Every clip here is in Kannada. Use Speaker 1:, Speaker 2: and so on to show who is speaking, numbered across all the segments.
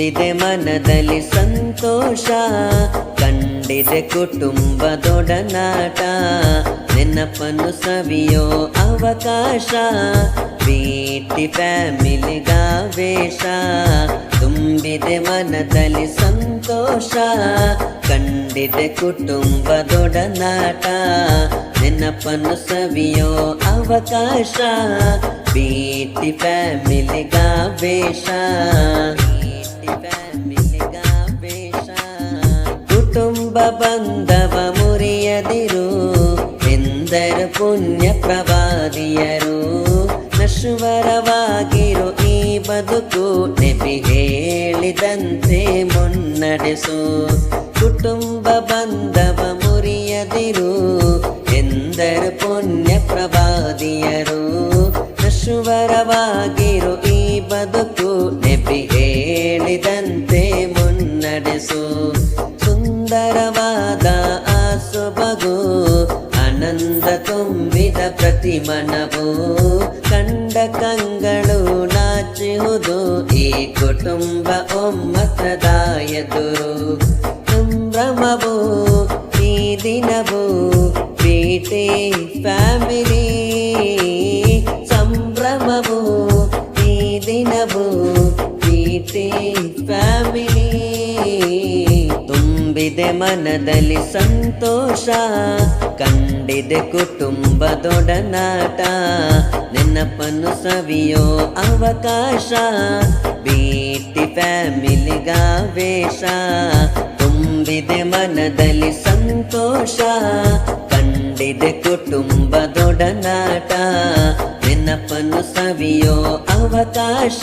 Speaker 1: ತುಂಬಿದೆ ಮನದಲ್ಲಿ ಸಂತೋಷ, ಕಂಡಿದೆ ಕುಟುಂಬದೊಡನಾಟ, ನೆನಪನ್ನು ಸವಿಯೋ ಅವಕಾಶ, ಭೇಟಿ ಫ್ಯಾಮಿಲಿಗಾವೇಶ. ತುಂಬಿದೆ ಮನದಲ್ಲಿ ಸಂತೋಷ, ಕಂಡಿದೆ ಕುಟುಂಬದೊಡನಾಟ, ನೆನಪನ್ನು ಸವಿಯೋ ಅವಕಾಶ, ಭೇಟಿ ಫ್ಯಾಮಿಲಿಗಾವೇಶ. ಕುಟುಂಬ ಬಂಧವ ಮುರಿಯದಿರು ಎಂದರು ಪುಣ್ಯ ಪ್ರವಾದಿಯರು, ನಶ್ವರವಾಗಿರು ಈ ಬದುಕು ನೆಪಿ ಹೇಳಿದಂತೆ ಮುನ್ನಡೆಸು. ಕುಟುಂಬ ಬಂಧವ ಮುರಿಯದಿರು ಎಂದರು ಪುಣ್ಯ ಪ್ರವಾದಿಯರು, ನಶ್ವರವಾಗಿರು ಈ ಬದುಕು ನೆಪಿ ಹೇಳಿದಂತೆ ಮುನ್ನಡೆಸು. ಸುಂದರವಾದ ಆ ಸೊಬಗು ಆನಂದ ತುಂಬಿದ ಪ್ರತಿಮನವು, ಕಂಡ ಕಂಗಳು ನಾಚುವುದು ಈ ಕುಟುಂಬ ಒಮ್ಮತದ ಎದುರು. ಸಂಭ್ರಮವು ಈ ದಿನವು ಭೇಟಿ ಫ್ಯಾಮಿಲಿ, ಸಂಭ್ರಮವು ಈ ದಿನವು ಭೇಟಿ ಫ್ಯಾಮಿಲಿ. ತುಂಬಿದೆ ಮನದಲ್ಲಿ ಸಂತೋಷ, ಕಂಡಿದೆ ಕುಟುಂಬದೊಡನಾಟ, ನೆನಪನ್ನು ಸವಿಯೋ ಅವಕಾಶ, ಭೇಟಿ ಫ್ಯಾಮಿಲಿಗಾವೇಶ. ತುಂಬಿದೆ ಮನದಲ್ಲಿ ಸಂತೋಷ, ಕಂಡಿದೆ ಕುಟುಂಬದೊಡನಾಟ, ನೆನಪನ್ನು ಸವಿಯೋ ಅವಕಾಶ,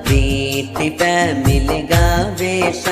Speaker 1: ಭೇಟಿ ಫ್ಯಾಮಿಲಿಗಾವೇಶ.